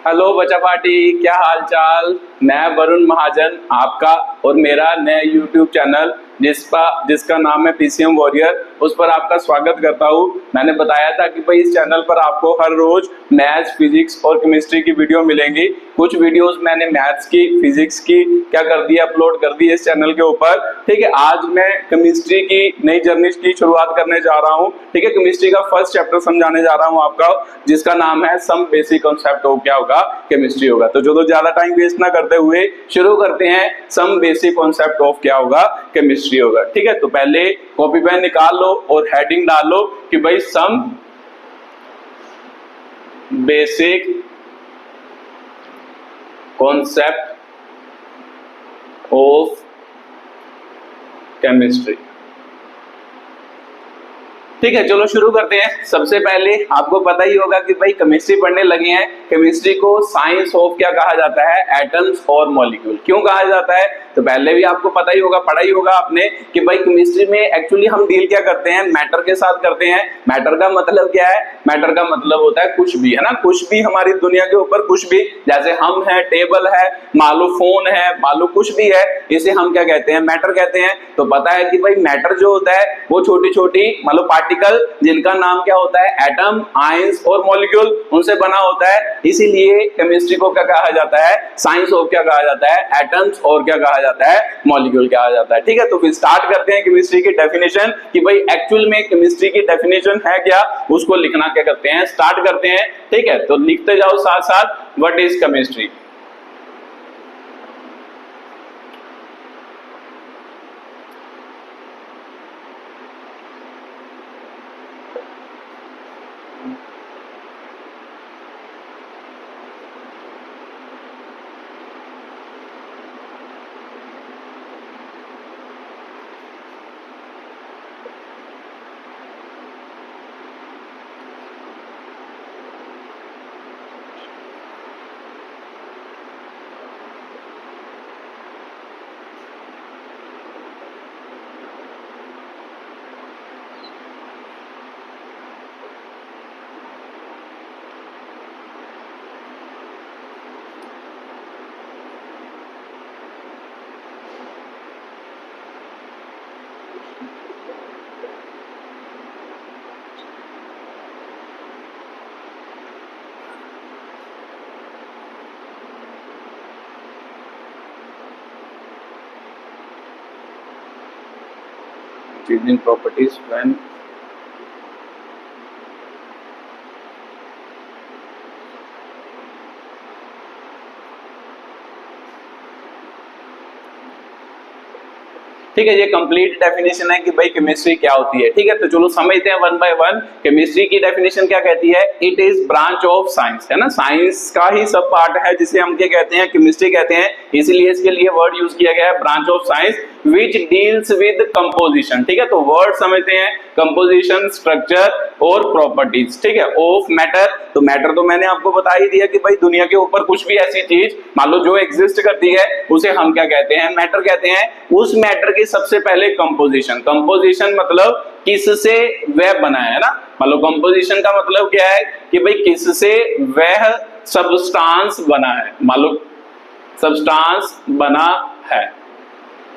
Hello बच्चा party, क्या हाल चाल। मैं वरुण महाजन, आपका और मेरा नया यूट्यूब चैनल जिसका नाम है पीसीएम वॉरियर, उस पर आपका स्वागत करता हूँ। मैंने बताया था कि भाई इस चैनल पर आपको हर रोज मैथ्स, फिजिक्स और केमिस्ट्री की वीडियो मिलेंगी। कुछ वीडियोस मैंने मैथ्स की, फिजिक्स की क्या कर दी, अपलोड कर दी इस चैनल के ऊपर। ठीक है, आज मैं केमिस्ट्री की नई जर्नी की शुरुआत करने जा रहा हूँ। ठीक है, केमिस्ट्री का फर्स्ट चैप्टर समझाने जा रहा हूँ आपका, जिसका नाम है सम बेसिक कॉन्सेप्ट ऑफ क्या होगा, केमिस्ट्री होगा। तो जो ज्यादा टाइम वेस्ट ना करते हुए शुरू करते हैं। सम बेसिक कॉन्सेप्ट ऑफ क्या होगा, केमिस्ट्री होगा। ठीक है, तो पहले कॉपी पेन निकाल लो और हेडिंग डाल लो कि भाई some basic concept of chemistry. ठीक है, चलो शुरू करते हैं। सबसे पहले आपको पता ही होगा कि भाई केमिस्ट्री पढ़ने लगे हैं। केमिस्ट्री को साइंस ऑफ क्या कहा जाता है, एटम्स और मॉलिक्यूल। क्यों कहा जाता है, तो पहले भी आपको पता ही होगा, पढ़ा ही होगा आपने कि भाई केमिस्ट्री में एक्चुअली हम डील क्या करते हैं, मैटर के साथ करते हैं। मैटर का मतलब क्या है, मैटर का मतलब होता है कुछ भी, है ना, कुछ भी हमारी दुनिया के ऊपर कुछ भी, जैसे हम है, टेबल है, मान लो फोन है, मान लो कुछ भी है, इसे हम क्या कहते हैं, मैटर कहते हैं। तो पता है कि भाई मैटर जो होता है वो छोटी छोटी मान लो पार्टिकल, जिनका नाम क्या होता है, एटम, आयंस और मॉलिक्यूल, उनसे बना होता है। इसीलिए केमिस्ट्री को क्या कहा जाता है, साइंस ऑफ क्या कहा जाता है, एटम्स और क्या कहा जाता है, मॉलिक्यूल कहा जाता है। ठीक है, तो फिर स्टार्ट करते हैं केमिस्ट्री की डेफिनेशन कि भाई एक्चुअल में केमिस्ट्री की डेफिनेशन है क्या, उसको लिखना क्या करते हैं, स्टार्ट करते हैं। ठीक है, तो लिखते जाओ साथ साथ, what is chemistry. Changing properties when ठीक है, ये कंप्लीट डेफिनेशन है कि भाई केमिस्ट्री क्या होती है। ठीक है, तो चलो समझते हैं वन बाय वन। केमिस्ट्री की डेफिनेशन क्या कहती है, it is branch of science, है ना, साइंस का ही सब पार्ट है जिसे हम क्या कहते हैं, केमिस्ट्री कहते हैं। इसीलिए इसके लिए वर्ड यूज किया गया है branch of science which deals with composition. ठीक है, तो वर्ड समझते हैं, कंपोजिशन, स्ट्रक्चर और प्रॉपर्टीज। ठीक है, ऑफ मैटर, तो मैटर तो मैंने आपको बता ही दिया कि भाई दुनिया के ऊपर कुछ भी ऐसी चीज मान लो जो एग्जिस्ट करती है उसे हम क्या कहते हैं, मैटर कहते हैं। उस मैटर की सबसे पहले कंपोजिशन, कंपोजिशन मतलब किससे वह बना है ना, मतलब कंपोजिशन का मतलब क्या है कि भाई किससे वह सब्सटेंस बना है, मान लो सब्सटेंस बना है।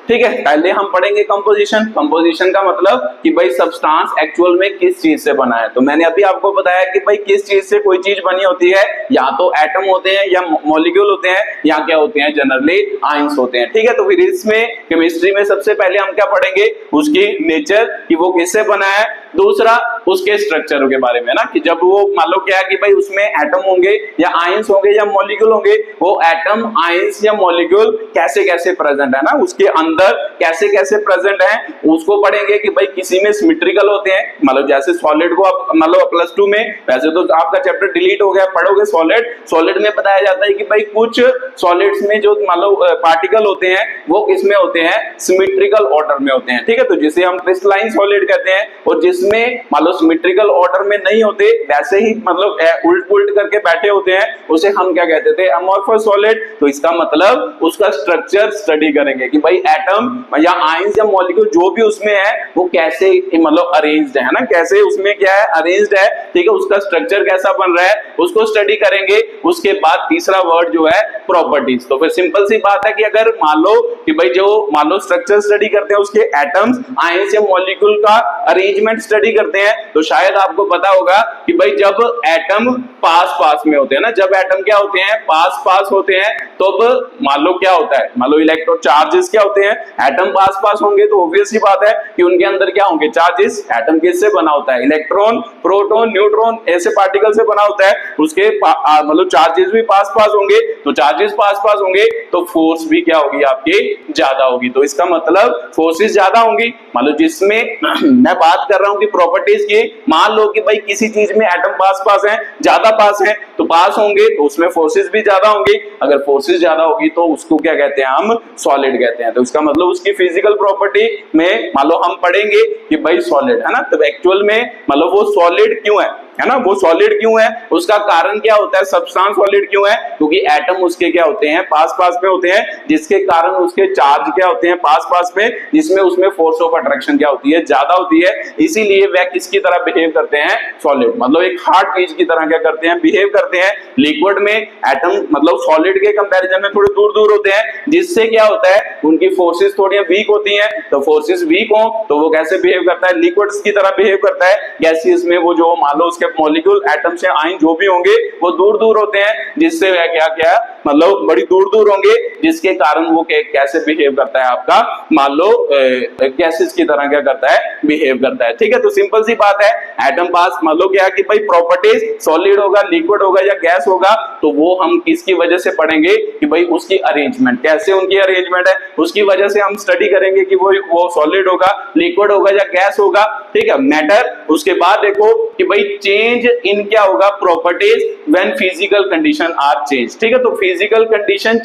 ठीक है, पहले हम पढ़ेंगे कंपोजिशन। कंपोजिशन का मतलब कि भाई सब्सटेंस एक्चुअल में किस चीज से बना है। तो मैंने अभी आपको बताया कि भाई किस चीज से कोई चीज बनी होती है, या तो एटम होते हैं, या मॉलिक्यूल होते हैं, या क्या होते हैं, जनरली आयंस होते हैं। ठीक है, तो फिर इसमें केमिस्ट्री में सबसे पहले हम क्या पढ़ेंगे, उसकी नेचर कि वो किससे बना है, दूसरा उसके स्ट्रक्चर के बारे में ना, कि जब वो मान लो क्या है कि भाई उसमें एटम होंगे या आयंस होंगे या मॉलिक्यूल होंगे, वो एटम, आयंस या मॉलिक्यूल कैसे कैसे प्रेजेंट है ना, उसके अंदर कैसे कैसे प्रेजेंट है उसको पढ़ेंगे। कि भाई किसी में सिमेट्रिकल होते हैं, मतलब जैसे सॉलिड को आप मतलब प्लस 2 में, वैसे तो आपका चैप्टर डिलीट हो गया, पढ़ोगे सॉलिड। सॉलिड में बताया जाता है कि भाई कुछ सॉलिड्स में जो मान लो पार्टिकल होते हैं वो किसमें होते हैं, सिमेट्रिकल ऑर्डर में होते हैं। ठीक है, तो जिसे हम क्रिस्टलाइन सॉलिड कहते हैं, और जिस जिसमें मान लो सिमेट्रिकल ऑर्डर में नहीं होते, वैसे ही मतलब उल्ट पुल्ट करके बैठे होते हैं, उसे हम क्या कहते थे, अमॉर्फस सॉलिड। तो इसका मतलब उसका स्ट्रक्चर स्टडी करेंगे कि भाई एटम या आयंस या मॉलिक्यूल जो भी उसमें है वो कैसे मतलब अरेंज्ड है ना, कैसे उसमें क्या है, अरेंज्ड है, ठीक है, उसका स्ट्रक्चर कैसा बन रहा है उसको स्टडी करेंगे। उसके बाद तीसरा वर्ड जो है प्रॉपर्टीज। तो फिर सिंपल सी बात है कि अगर मान लो कि भाई जो मान लो स्ट्रक्चर स्टडी करते हैं, उसके एटम्स आयंस या मॉलिक्यूल का अरेंजमेंट स्टडी करते हैं, तो शायद आपको पता होगा कि भाई जब एटम पास पास में होते हैं ना, जब एटम क्या होते हैं, पास पास होते हैं, तो अब मान लो क्या होता है, मान लो इलेक्ट्रॉन चार्जेस क्या होते हैं, एटम पास पास होंगे तो ऑब्वियस सी बात है कि उनके अंदर क्या होंगे, चार्जेस। एटम किससे बना होता है, इलेक्ट्रॉन, प्रोटॉन, न्यूट्रॉन ऐसे पार्टिकल से बना होता है, उसके मतलब चार्जेस भी पास पास होंगे, तो चार्जेस पास पास होंगे तो फोर्स भी क्या होगी आपकी, ज्यादा होगी। तो इसका मतलब फोर्सेस ज्यादा होंगी। मान लो जिसमें मैं बात कर रहा हूं कि प्रॉपर्टीज की, मान लो कि भाई किसी चीज में एटम पास पास है, ज्यादा पास है, तो पास होंगे तो उसमें फोर्सेस भी ज्यादा होंगी। अगर फोर्सेस ज्यादा होगी तो उसको क्या कहते हैं, हम सॉलिड कहते हैं। तो इसका मतलब उसकी फिजिकल प्रॉपर्टी में मान लो हम पढ़ेंगे कि भाई सॉलिड है ना, तो एक्चुअल में मतलब वो सॉलिड क्यों है ना, वो सॉलिड क्यों है, उसका कारण क्या होता है, सब्सटेंस सॉलिड क्यों है, क्योंकि एटम उसके क्या होते हैं, पास पास में होते हैं, जिसके कारण उसके चार्ज क्या होते हैं, पास पास में, जिसमें उसमें फोर्स ऑफ अट्रैक्शन क्या होती है, ज्यादा होती है। इसीलिए वह किसकी तरह बिहेव करते हैं, सॉलिड, मतलब एक हार्ड चीज की तरह क्या करते हैं, बिहेव करते हैं। लिक्विड में एटम मतलब सॉलिड के कंपैरिजन में थोड़े दूर दूर होते हैं, जिससे क्या होता है, उनकी फोर्सेस थोड़ी वीक होती हैं। तो फोर्सेस वीक हो तो वो कैसे बिहेव करता है, लिक्विड्स की तरह बिहेव करता है। गैसेस में वो जो मान लो उसके मॉलिक्यूल, एटम से आयन जो भी होंगे वो दूर दूर होते हैं, जिससे वह क्या क्या मतलब बड़ी दूर दूर होंगे, जिसके कारण वो कैसे बिहेव करता है आपका, मान लो गैसेस की तरह क्या करता है, बिहेव करता है। ठीक है, तो सिंपल सी बात है, एटम पास मान लो क्या कि भाई प्रॉपर्टीज, सॉलिड होगा, लिक्विड होगा या गैस होगा, तो वो हम किसकी वजह से पढ़ेंगे कि भाई उसकी अरेंजमेंट, कैसे उनकी अरेंजमेंट है, उसकी वजह से हम स्टडी करेंगे कि वो सॉलिड होगा, लिक्विड होगा या गैस होगा। ठीक है, मैटर। उसके बाद देखो कि भाई चेंज इन क्या होगा, properties when physical condition are change. ठीक है, तो physical condition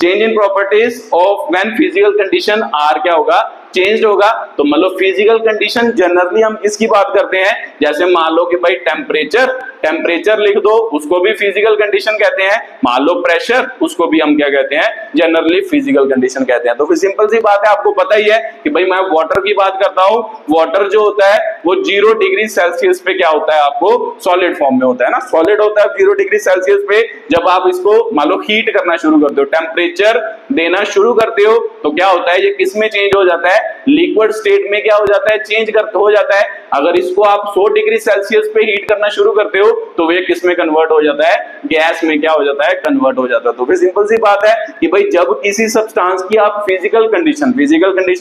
change in properties of when physical condition are क्या होगा, चेंज होगा। तो मतलब फिजिकल कंडीशन जनरली हम किसकी बात करते हैं, जैसे मान लो कि भाई टेम्परेचर लिख दो, उसको भी फिजिकल कंडीशन कहते हैं। मान लो प्रेशर, उसको भी हम क्या कहते हैं, जनरली फिजिकल कंडीशन कहते हैं। तो फिर सिंपल सी बात है, आपको पता ही है कि भाई मैं वाटर की बात करता हूं, वाटर जो होता है वो 0 डिग्री सेल्सियस पे क्या होता है, आपको सॉलिड फॉर्म में होता है ना, सॉलिड होता है 0 डिग्री सेल्सियस पे। जब आप इसको मान लो हीट करना शुरू करते हो, टेम्परेचर देना शुरू करते हो, तो क्या होता है, ये किस में चेंज हो जाता है, लिक्विड स्टेट में क्या हो जाता है, चेंज हो जाता है। अगर इसको आप 100 डिग्री सेल्सियस पे हीट करना शुरू करते हो तो वे किस में कन्वर्ट हो जाता है, गैस में क्या हो जाता है, कन्वर्ट हो जाता है। तो फिर सिंपल सी बात है कि भाई जब किसी सब्सटेंस की आप फिजिकल कंडीशन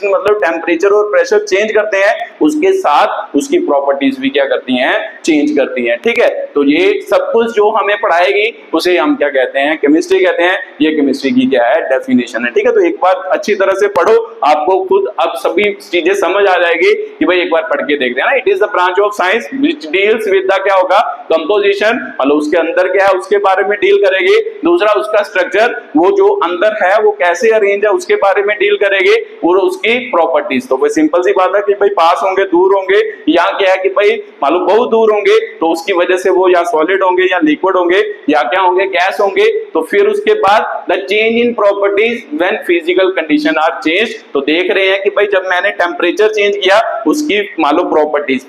मतलब टेम्परेचर और प्रेशर चेंज करते हैं, उसके साथ उसकी प्रॉपर्टीज भी क्या करती हैं, चेंज करती हैं। ठीक है, तो ये सब कुछ जो हमें पढ़ाएगी उसे हम क्या कहते हैं, केमिस्ट्री कहते हैं। ये केमिस्ट्री की क्या है, डेफिनेशन है। ठीक है, तो एक बार अच्छी तरह से पढ़ो, आपको खुद अब सभी चीजें समझ आ जाएगी कि भाई एक बार पढ़ के देखते हैं ना। It is the branch of science which deals with the क्या होगा, कंपोजिशन, मतलब उसके अंदर क्या है उसके बारे में डील करेगी। दूसरा उसका स्ट्रक्चर, वो जो अंदर है वो कैसे अरेंज है उसके बारे में डील करेगी, और उसकी प्रॉपर्टीज। तो भाई सिंपल सी बात है कि भाई पास होंगे, दूर होंगे, या क्या है कि भाई मालूम बहुत दूर होंगे तो उसकी वजह से वो या सॉलिड होंगे या लिक्विड होंगे या क्या होंगे, गैस होंगे। तो फिर उसके बाद the change in properties when physical condition are change. तो देख रहे हैं कि भाई जब मैंने टेम्परेचर चेंज किया, उसकी मान लो प्रॉपर्टीज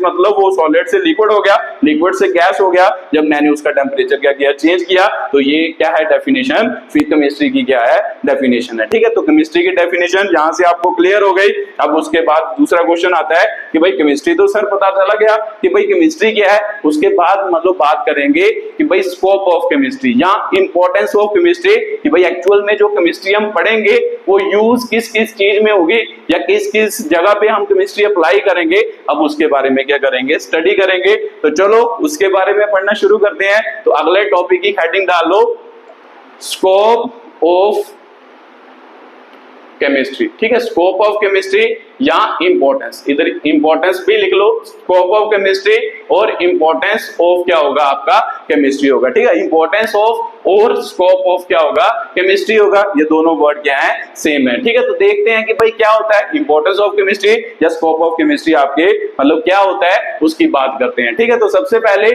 मतलब वो सॉलिड से लिक्विड हो गया, लिक्विड से गैस हो गया, जब मैंने उसका टेम्परेचर क्या किया, चेंज किया। तो ये क्या है, डेफिनेशन, फिर केमिस्ट्री की क्या है, डेफिनेशन है। ठीक है, तो केमिस्ट्री की डेफिनेशन यहां से आपको क्लियर हो गई। अब उसके बाद दूसरा क्वेश्चन आता है कि भाई केमिस्ट्री तो सर पता चला गया कि भाई केमिस्ट्री क्या है, उसके बाद मतलब बात करेंगे कि भाई स्कोप ऑफ केमिस्ट्री या इंपॉर्टेंस ऑफ केमिस्ट्री, कि भाई एक्चुअल में जो केमिस्ट्री हम पढ़ेंगे वो यूज किस किस चीज में होगी या किस किस जगह पे हम केमिस्ट्री अप्लाई करेंगे। अब उसके बारे में क्या करेंगे, स्टडी करेंगे। तो चलो उसके बारे में पढ़ना शुरू करते हैं। तो अगले टॉपिक की हेडिंग डालो, स्कोप ऑफ केमिस्ट्री। ठीक है, स्कोप ऑफ केमिस्ट्री या इंपॉर्टेंस, इधर इंपॉर्टेंस भी लिख लो, स्कोप ऑफ केमिस्ट्री और इंपॉर्टेंस ऑफ क्या होगा आपका केमिस्ट्री होगा, ठीक है। इंपॉर्टेंस ऑफ और स्कोप ऑफ क्या होगा केमिस्ट्री होगा, ये दोनों वर्ड क्या है सेम है, ठीक है। तो देखते हैं कि भाई क्या होता है इंपॉर्टेंस ऑफ केमिस्ट्री या स्कोप ऑफ केमिस्ट्री, आपके मतलब क्या होता है उसकी बात करते हैं, ठीक है। तो सबसे पहले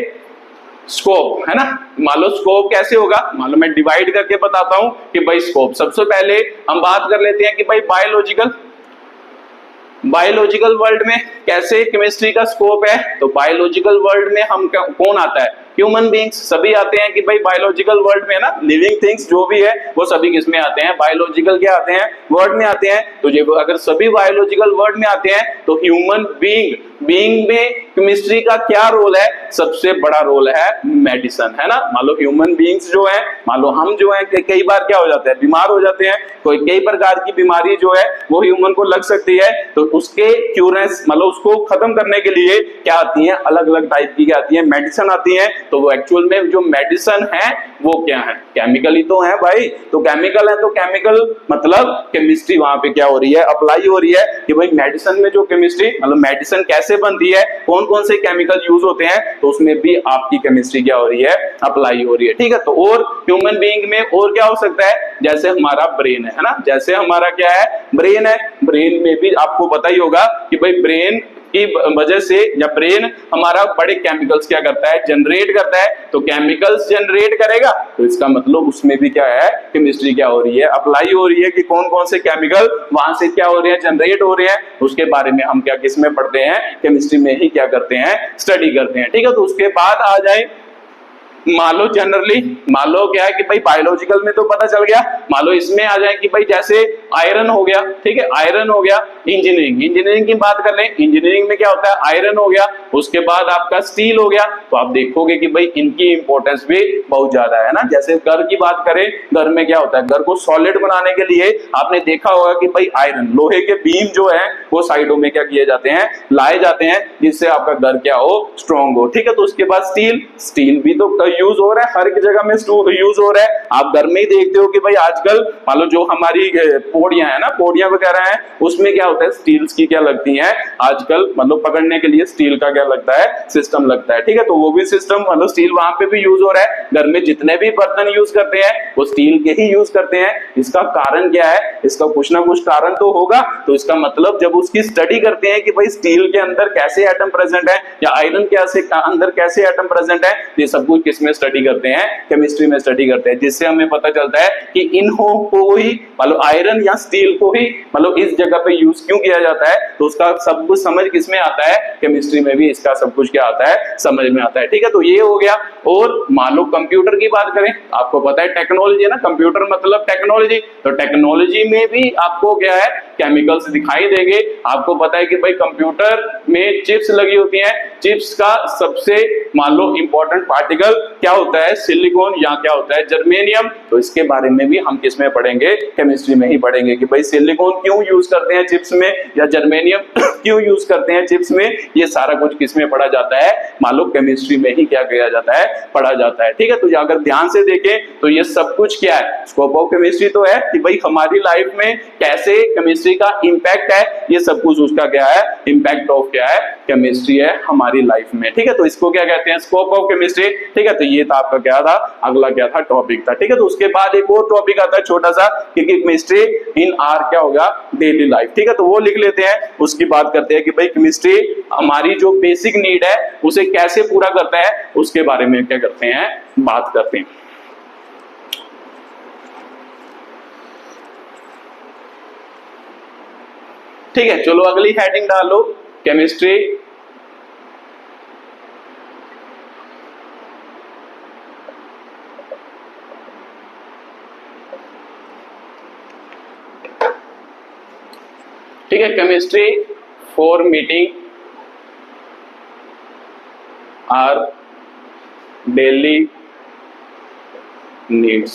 स्कोप है ना, मान लो स्कोप कैसे होगा, मान लो मैं डिवाइड करके बताता हूं कि भाई स्कोप। सबसे पहले हम बात कर लेते हैं कि भाई बायोलॉजिकल वर्ल्ड में कैसे केमिस्ट्री का स्कोप है। तो बायोलॉजिकल वर्ल्ड में हम कौन आता है, ह्यूमन बींग्स सभी आते हैं कि भाई बायोलॉजिकल वर्ल्ड में ना, लिविंग थिंग्स जो भी है वो सभी किसमें आते हैं, बायोलॉजिकल क्या आते हैं वर्ल्ड में आते हैं। तो जब अगर सभी बायोलॉजिकल वर्ल्ड में आते हैं तो ह्यूमन बीइंग में केमिस्ट्री का क्या रोल है, सबसे बड़ा रोल है मेडिसिन, है ना। मान लो ह्यूमन बीइंग्स जो है, मान लो हम जो है कई बार क्या हो जाते हैं बीमार हो जाते हैं, कोई कई प्रकार की बीमारी जो है वो ह्यूमन को लग सकती है, तो उसके क्यूरेंस मतलब उसको खत्म करने के लिए क्या आती है, अलग अलग टाइप की क्या आती है मेडिसिन आती है। तो वो एक्चुअल में जो मेडिसिन है वो क्या है, केमिकल ही तो है भाई। तो केमिकल है तो केमिकल मतलब केमिस्ट्री वहां पे क्या हो रही है, अप्लाई हो रही है कि भाई मेडिसिन में जो केमिस्ट्री मतलब मेडिसिन कैसे बनती है, कौन कौन से केमिकल यूज होते हैं, तो उसमें भी आपकी केमिस्ट्री क्या हो रही है, अप्लाई हो रही है, ठीक है। तो और ह्यूमन बीइंग में और क्या हो सकता है, जैसे हमारा ब्रेन है ना, जैसे हमारा क्या है ब्रेन है, ब्रेन में भी आपको पता ही होगा कि भाई ब्रेन की वजह से या ब्रेन हमारा बड़े केमिकल्स क्या करता है, जनरेट करता है। तो केमिकल्स जनरेट करेगा तो इसका मतलब उसमें भी क्या है, केमिस्ट्री क्या हो रही है, अप्लाई हो रही है कि कौन कौन से केमिकल वहां से क्या हो रहे हैं, जनरेट हो रहे हैं। उसके बारे में हम क्या किसमें पढ़ते हैं, केमिस्ट्री में ही क्या करते हैं, स्टडी करते हैं, ठीक है। तो उसके बाद आ जाए मान लो जनरली, मान लो क्या है कि भाई बायोलॉजिकल में तो पता चल गया, मान लो इसमें आ जाए कि भाई जैसे आयरन हो गया, ठीक है, आयरन हो गया। इंजीनियरिंग की बात कर लें, इंजीनियरिंग में क्या होता है, आयरन हो गया, उसके बाद आपका स्टील हो गया। तो आप देखोगे कि भाई इनकी इंपॉर्टेंस भी बहुत ज्यादा है ना। जैसे घर की बात करें, घर में क्या होता है, घर को सॉलिड बनाने के लिए आपने देखा होगा कि भाई आयरन लोहे के बीम जो है वो साइडों में क्या किए जाते हैं, लाए जाते हैं, जिससे आपका घर क्या हो, स्ट्रॉन्ग हो, ठीक है। तो उसके बाद स्टील भी तो यूज हो रहा है, हर एक जगह में यूज हो रहा है। आप घर में ही देखते हो कि भाई आजकल मान लो जो हमारी पौड़ियां है ना, पौड़ियां वगैरह हैं, उसमें क्या होता है, स्टील्स की क्या लगती हैं आजकल, मतलब पकड़ने के लिए स्टील का क्या लगता है, सिस्टम लगता है, ठीक है। तो वो भी सिस्टम मतलब स्टील वहां पे भी यूज हो रहा है। घर में जितने भी बर्तन यूज करते हैं वो स्टील के ही यूज करते हैं। इसका कारण क्या है, इसका कुछ ना कुछ कारण तो होगा। तो इसका मतलब जब उसकी स्टडी करते हैं कि भाई स्टील के अंदर कैसे एटम प्रेजेंट है या आयरन के अंदर कैसे एटम प्रेजेंट है, ये सब कुछ किसमें स्टडी करते हैं, केमिस्ट्री में स्टडी करते हैं। जिससे हमें पता चलता है कि इन्हों को ही मतलब आयरन या स्टील को ही मतलब इस जगह पे यूज क्यों किया जाता है, तो उसका सब कुछ समझ किसमें आता है, केमिस्ट्री में भी इसका सब कुछ क्या आता है, समझ में आता है, ठीक है। तो ये हो गया। और मान लो कंप्यूटर की बात करें, आपको पता है टेक्नोलॉजी है ना, कंप्यूटर मतलब टेक्नोलॉजी। तो टेक्नोलॉजी में भी आपको क्या है, केमिकल्स दिखाई देंगे। आपको पता है कि भाई कंप्यूटर में चिप्स लगी होती हैं, चिप्स का सबसे मान लो इंपॉर्टेंट पार्टिकल क्या होता है, सिलिकॉन या क्या होता है, जर्मेनियम। तो इसके बारे में भी हम किसमें पढ़ेंगे, केमिस्ट्री में ही पढ़ेंगे कि भाई सिलिकॉन क्यों यूज करते हैं चिप्स में या जर्मेनियम क्यों यूज करते हैं चिप्स में। ये सारा कुछ किसमें पढ़ा जाता है, मान लो केमिस्ट्री में ही क्या किया जाता है, पढ़ा जाता है, ठीक है। तो अगर ध्यान से देखें तो ये सब कुछ क्या है, स्कोप ऑफ केमिस्ट्री तो है कि भाई हमारी लाइफ में कैसे केमिस्ट्री का इंपैक्ट है, ये सब कुछ उसका क्या है, इंपैक्ट ऑफ क्या है, केमिस्ट्री है हमारी लाइफ में, ठीक है। तो इसको क्या कहते हैं, स्कोप ऑफ केमिस्ट्री, ठीक है। तो ये था आपका क्या था, अगला क्या था, टॉपिक था, ठीक है। तो उसके बाद एक और टॉपिक आता है छोटा सा, क्योंकि केमिस्ट्री इन आर क्या होगा, डेली लाइफ, ठीक है। तो वो लिख लेते हैं, उसकी बात करते हैं कि भाई केमिस्ट्री हमारी जो बेसिक नीड है उसे कैसे पूरा करता है, उसके बारे में क्या करते हैं, बात करते हैं। ठीक है, चलो अगली हेडिंग डाल लो, केमिस्ट्री ठीक है, chemistry for meeting our daily needs,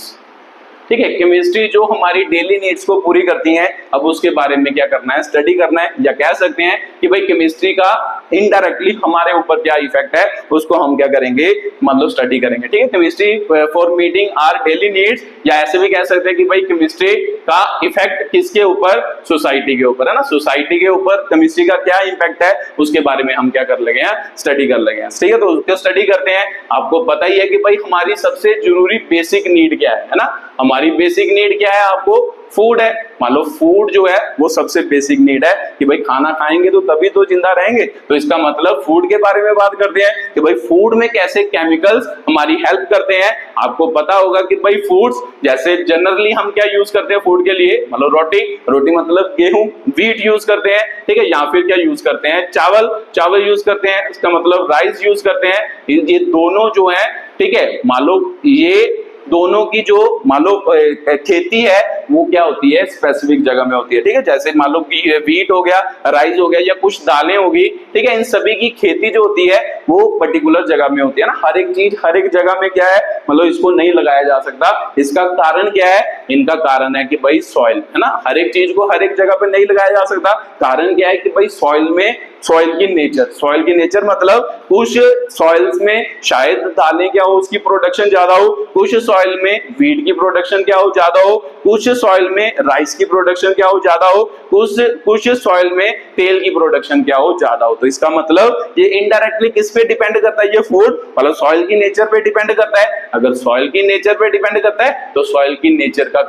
ठीक है। केमिस्ट्री जो हमारी डेली नीड्स को पूरी करती हैं, अब उसके बारे में क्या करना है, स्टडी करना है। या कह सकते हैं कि भाई केमिस्ट्री का इनडायरेक्टली हमारे ऊपर क्या इफेक्ट है, उसको हम क्या करेंगे, मतलब स्टडी करेंगे, ठीक है। Chemistry for meeting our daily needs, या ऐसे भी कह सकते हैं कि भाई केमिस्ट्री का इफेक्ट किसके ऊपर, सोसाइटी के ऊपर, है ना। सोसाइटी के ऊपर केमिस्ट्री का क्या इंपैक्ट है उसके बारे में हम क्या कर लगे हैं, स्टडी कर लगे हैं, ठीक है। तो उसको स्टडी करते हैं। आपको पता ही है कि भाई हमारी सबसे जरूरी बेसिक नीड क्या है ना। हमारी बेसिक नीड क्या है, आपको फूड है। मान लो फूड जो है वो सबसे बेसिक नीड है कि भाई खाना खाएंगे तो तभी तो जिंदा रहेंगे। तो इसका मतलब फूड के बारे में बात करते हैं कि भाई फूड में कैसे केमिकल्स हमारी हेल्प करते हैं। आपको पता होगा कि भाई फूड्स जैसे जनरली हम क्या यूज करते हैं फूड के लिए, मतलब रोटी मतलब गेहूं, व्हीट यूज करते हैं, ठीक है। या फिर क्या यूज करते हैं, चावल यूज करते हैं, इसका मतलब राइस यूज करते हैं। ये दोनों जो है, ठीक है, मान लो ये दोनों की जो मान लो खेती है वो क्या होती है, स्पेसिफिक जगह में होती है, ठीक है। जैसे मान लो व्हीट हो गया, राइस हो गया या कुछ दालें होगी, ठीक है। इन सभी की खेती जो होती है वो पर्टिकुलर जगह में होती है ना। हर एक चीज हर एक जगह में क्या है, मतलब इसको नहीं लगाया जा सकता। इसका कारण क्या है, इनका कारण है कि भाई सॉइल, है ना। हर एक चीज को हर एक जगह पे नहीं लगाया जा सकता। कारण क्या है कि भाई सॉइल की नेचर मतलब कुछ सॉइल्स में शायद दालें क्या हो उसकी प्रोडक्शन ज्यादा हो, कुछ सॉइल में व्हीट की प्रोडक्शन क्या हो ज्यादा हो, कुछ सॉइल में राइस की प्रोडक्शन क्या हो ज्यादा हो, कुछ सॉइल में तेल की प्रोडक्शन क्या हो ज्यादा हो। तो इसका मतलब ये इनडायरेक्टली किस पे डिपेंड करता है, ये फूड मतलब सॉइल की नेचर पे डिपेंड करता है। अगर सॉइल की नेचर पे डिपेंड करता है तो सॉइल की नेचर का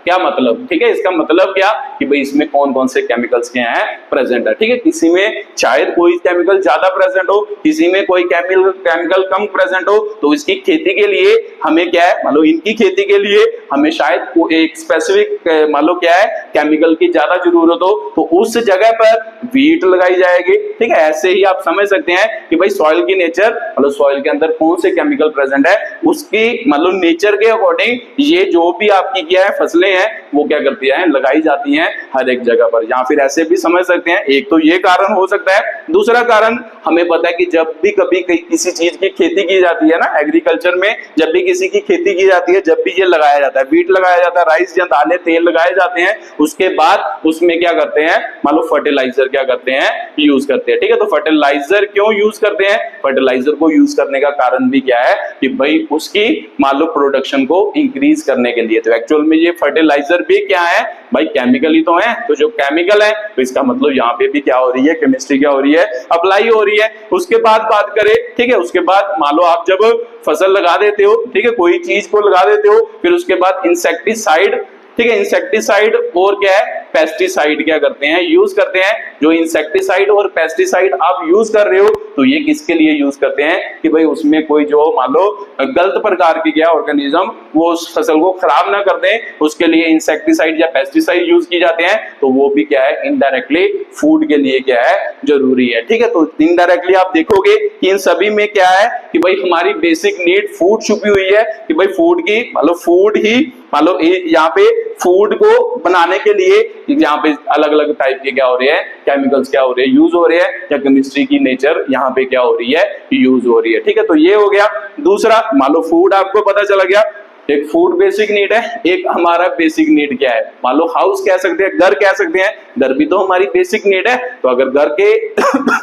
क्या मतलब, ठीक है। इसका मतलब क्या कि भाई इसमें कौन कौन से केमिकल्स क्या है प्रेजेंट है, ठीक है। किसी में शायद कोई केमिकल ज्यादा प्रेजेंट हो, किसी में कोई केमिकल कम प्रेजेंट हो। तो इसकी खेती के लिए हमें क्या है, मान लो इनकी खेती के लिए हमें शायद एक स्पेसिफिक मान लो क्या है केमिकल की ज्यादा जरूरत हो, तो उस जगह पर व्हीट लगाई जाएगी, ठीक है। ऐसे ही आप समझ सकते हैं कि भाई सॉइल की नेचर मतलब सॉइल के अंदर कौन से केमिकल प्रेजेंट है उसकी मतलब नेचर के अकॉर्डिंग ये जो भी आपकी क्या है फसलें हैं वो क्या करती है, लगाई जाती हैं हर एक जगह पर। या फिर ऐसे भी समझ सकते हैं, एक तो ये कारण हो सकता है। दूसरा कारण हमें पता है कि जब भी कभी किसी चीज की खेती की जाती है ना, एग्रीकल्चर में जब भी किसी की खेती की जाती है, जब भी ये लगाया जाता है, व्हीट लगाया जाता है, राइस या दालें तेल लगाए जाते हैं, उसके बाद उसमें क्या करते हैं, मान लो फर्टिलाइजर क्या करते हैं, यूज करते हैं, ठीक है। तो फर्टिलाइजर क्यों यूज करते हैं, फर्टिलाइजर को यूज करने का कारण भी क्या है कि भाई उसकी मान लो प्रोडक्शन को इंक्रीज करने के लिए। तो एक्चुअल में ये फर्टिलाइजर भी क्या है भाई, केमिकल ही तो है। तो जो केमिकल है तो इसका मतलब यहाँ पे भी क्या हो रही है, केमिस्ट्री क्या हो रही है, अप्लाई हो रही है। उसके बाद बात करें, ठीक है, उसके बाद मान लो आप जब फसल लगा देते हो, ठीक है, कोई चीज को लगा देते हो, फिर उसके बाद इंसेक्टिसाइड, ठीक है, इंसेक्टिसाइड और क्या है पेस्टिसाइड क्या करते हैं, यूज करते हैं। जो इंसेक्टिसाइड और पेस्टिसाइड आप यूज कर रहे हो तो ये किसके लिए यूज करते हैं कि भाई उसमें कोई जो मान लो गलत प्रकार की क्या ऑर्गेनिज्म वो उस फसल को खराब ना कर दें, उसके लिए इंसेक्टिसाइड या पेस्टिसाइड यूज की जाते हैं। तो वो भी क्या है इनडायरेक्टली फूड के लिए क्या है जरूरी है, ठीक है। तो इनडायरेक्टली आप देखोगे कि इन सभी में क्या है कि भाई हमारी बेसिक नीड फूड छुपी हुई है कि भाई फूड की मतलब फूड ही मान लो यहाँ पे फूड को बनाने के लिए यहाँ पे अलग अलग टाइप के क्या हो रहे हैं केमिकल्स क्या हो रहे हैं यूज हो रहे हैं, या केमिस्ट्री की नेचर यहाँ पे क्या हो रही है यूज हो रही है, ठीक है। तो ये हो गया दूसरा। मान लो फूड आपको पता चला गया, एक फूड बेसिक नीड है, एक हमारा बेसिक नीड क्या है, मान लो हाउस कह सकते हैं, घर कह सकते हैं, घर भी तो हमारी बेसिक नीड है। तो अगर घर के